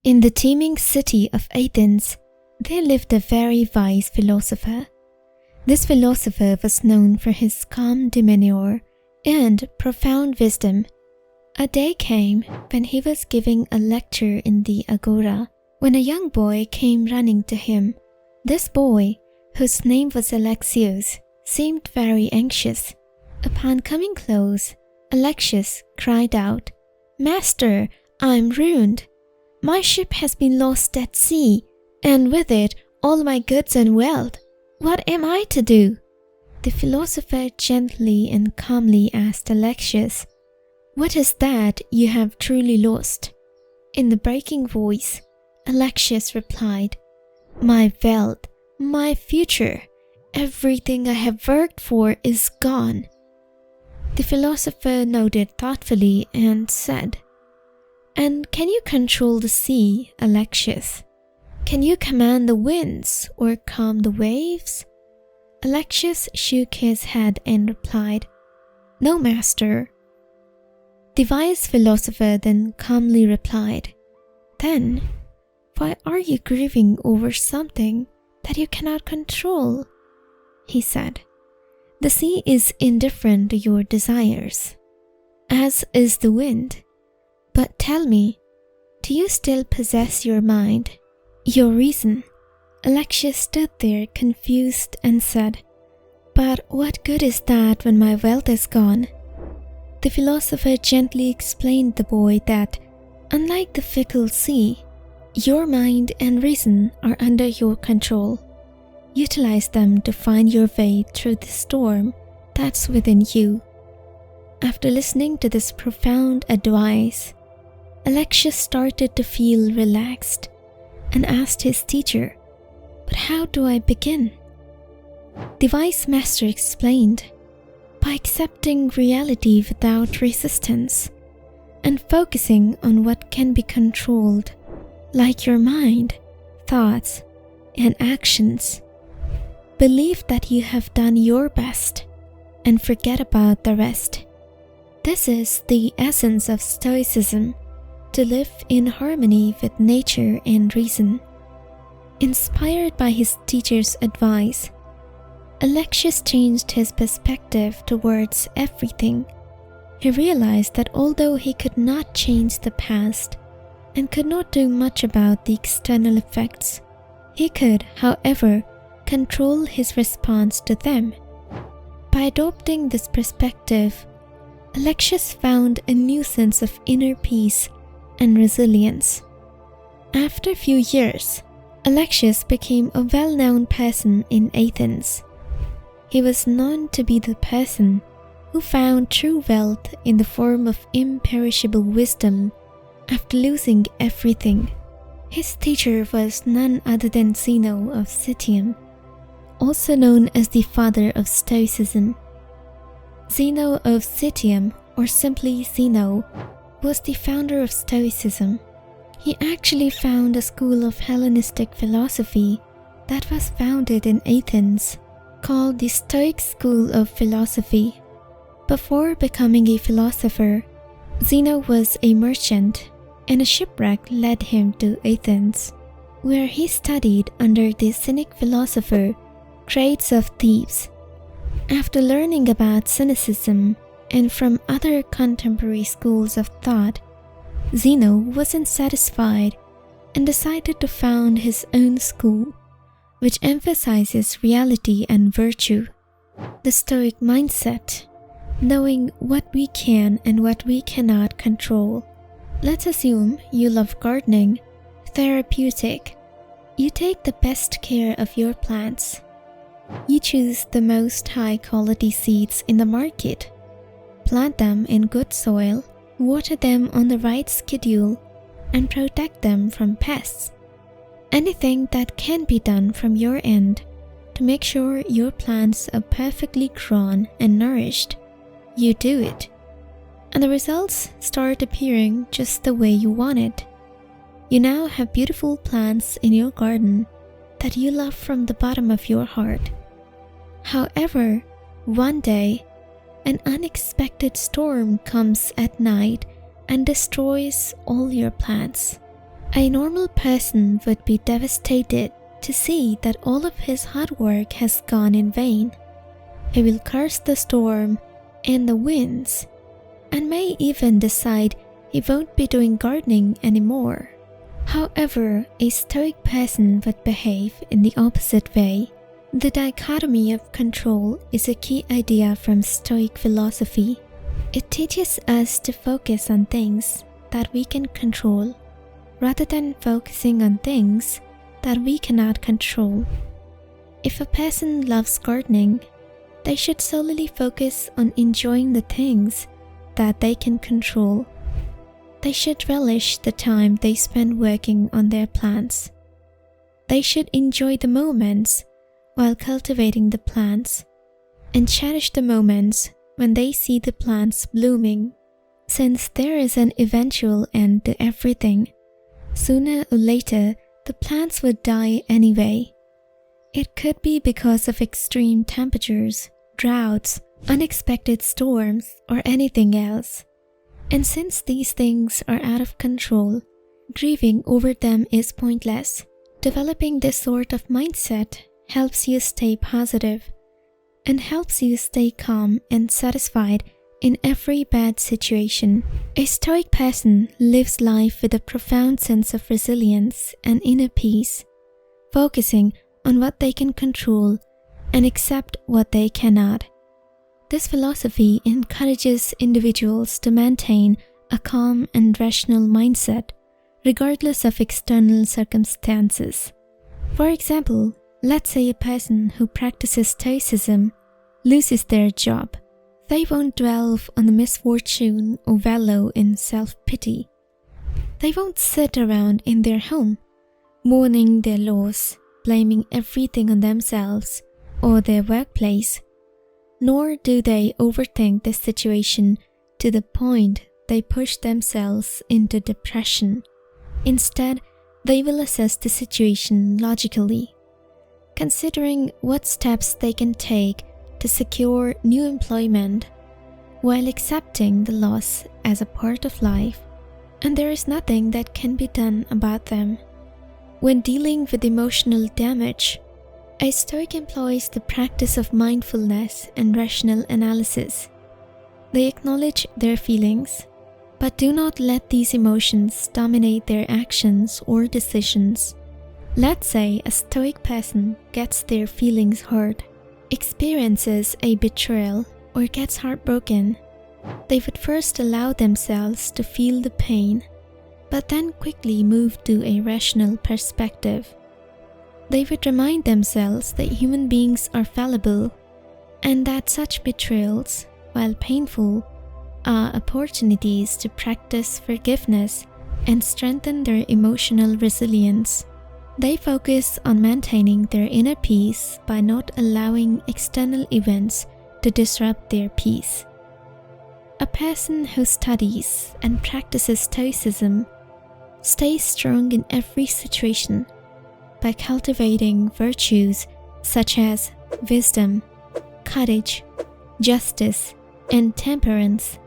In the teeming city of Athens, there lived a very wise philosopher. This philosopher was known for his calm demeanor and profound wisdom. A day came when he was giving a lecture in the agora, when a young boy came running to him. This boy, whose name was Alexios, seemed very anxious. Upon coming close, Alexios cried out, "Master, I'm ruined. My ship has been lost at sea, and with it all my goods and wealth. What am I to do?" The philosopher gently and calmly asked Alexios, "What is that you have truly lost?" In the breaking voice, Alexios replied, "My wealth, my future, everything I have worked for is gone." The philosopher nodded thoughtfully and said, "And can you control the sea, Alexios? Can you command the winds or calm the waves?" Alexios shook his head and replied, "No, master." The wise philosopher then calmly replied, "Then, why are you grieving over something that you cannot control?" He said, "The sea is indifferent to your desires, as is the wind. But tell me, do you still possess your mind, your reason?" Alexios stood there confused and said, "But what good is that when my wealth is gone?" The philosopher gently explained to the boy that, unlike the fickle sea, your mind and reason are under your control. Utilize them to find your way through the storm that's within you. After listening to this profound advice, Alexios started to feel relaxed and asked his teacher, "But how do I begin?" The wise master explained, "By accepting reality without resistance and focusing on what can be controlled, like your mind, thoughts, and actions. Believe that you have done your best and forget about the rest." This is the essence of Stoicism, to live in harmony with nature and reason. Inspired by his teacher's advice, Alexios changed his perspective towards everything. He realized that although he could not change the past and could not do much about the external effects, he could, however, control his response to them. By adopting this perspective, Alexios found a new sense of inner peace and resilience. After a few years, Alexios became a well-known person in Athens. He was known to be the person who found true wealth in the form of imperishable wisdom after losing everything. His teacher was none other than Zeno of Citium, also known as the father of Stoicism. Zeno of Citium, or simply Zeno, was the founder of Stoicism. He actually found a school of Hellenistic philosophy that was founded in Athens, called the Stoic School of Philosophy. Before becoming a philosopher, Zeno was a merchant, and a shipwreck led him to Athens, where he studied under the Cynic philosopher Crates of Thebes. After learning about cynicism and from other contemporary schools of thought, Zeno wasn't satisfied and decided to found his own school, which emphasizes reality and virtue. The Stoic mindset, knowing what we can and what we cannot control. Let's assume you love gardening, therapeutic. You take the best care of your plants. You choose the most high-quality seeds in the market. Plant them in good soil, water them on the right schedule, and protect them from pests. Anything that can be done from your end to make sure your plants are perfectly grown and nourished, you do it. And the results start appearing just the way you want it. You now have beautiful plants in your garden that you love from the bottom of your heart. However, one day, an unexpected storm comes at night and destroys all your plants. A normal person would be devastated to see that all of his hard work has gone in vain. He will curse the storm and the winds, and may even decide he won't be doing gardening anymore. However, a stoic person would behave in the opposite way. The dichotomy of control is a key idea from Stoic philosophy. It teaches us to focus on things that we can control, rather than focusing on things that we cannot control. If a person loves gardening, they should solely focus on enjoying the things that they can control. They should relish the time they spend working on their plants. They should enjoy the moments while cultivating the plants, and cherish the moments when they see the plants blooming. Since there is an eventual end to everything, sooner or later the plants would die anyway. It could be because of extreme temperatures, droughts, unexpected storms, or anything else. And since these things are out of control, grieving over them is pointless. Developing this sort of mindset helps you stay positive and helps you stay calm and satisfied in every bad situation. A stoic person lives life with a profound sense of resilience and inner peace, focusing on what they can control and accept what they cannot. This philosophy encourages individuals to maintain a calm and rational mindset, regardless of external circumstances. For example, let's say a person who practices Stoicism loses their job. They won't dwell on the misfortune or wallow in self-pity. They won't sit around in their home, mourning their loss, blaming everything on themselves or their workplace. Nor do they overthink the situation to the point they push themselves into depression. Instead, they will assess the situation logically, considering what steps they can take to secure new employment while accepting the loss as a part of life, and there is nothing that can be done about them. When dealing with emotional damage, a Stoic employs the practice of mindfulness and rational analysis. They acknowledge their feelings, but do not let these emotions dominate their actions or decisions. Let's say a Stoic person gets their feelings hurt, experiences a betrayal, or gets heartbroken. They would first allow themselves to feel the pain, but then quickly move to a rational perspective. They would remind themselves that human beings are fallible, and that such betrayals, while painful, are opportunities to practice forgiveness and strengthen their emotional resilience. They focus on maintaining their inner peace by not allowing external events to disrupt their peace. A person who studies and practices Stoicism stays strong in every situation by cultivating virtues such as wisdom, courage, justice, and temperance.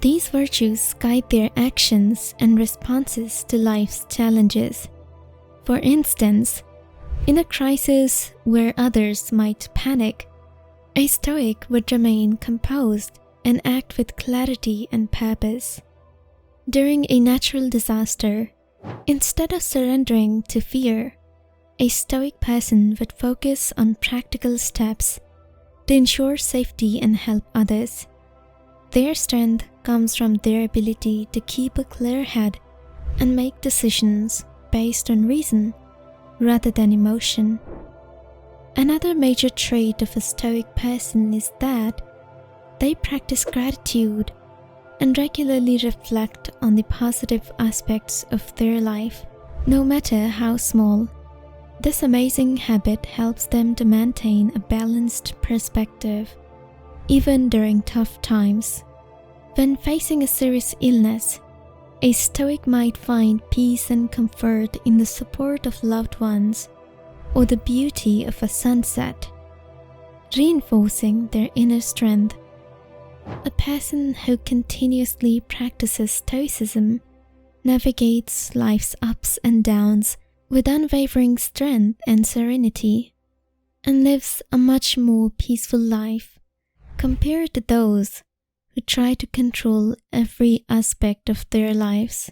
These virtues guide their actions and responses to life's challenges. For instance, in a crisis where others might panic, a Stoic would remain composed and act with clarity and purpose. During a natural disaster, instead of surrendering to fear, a Stoic person would focus on practical steps to ensure safety and help others. Their strength comes from their ability to keep a clear head and make decisions based on reason rather than emotion. Another major trait of a Stoic person is that they practice gratitude and regularly reflect on the positive aspects of their life, no matter how small. This amazing habit helps them to maintain a balanced perspective, even during tough times. When facing a serious illness, a Stoic might find peace and comfort in the support of loved ones or the beauty of a sunset, reinforcing their inner strength. A person who continuously practices Stoicism navigates life's ups and downs with unwavering strength and serenity, and lives a much more peaceful life compared to those who try to control every aspect of their lives.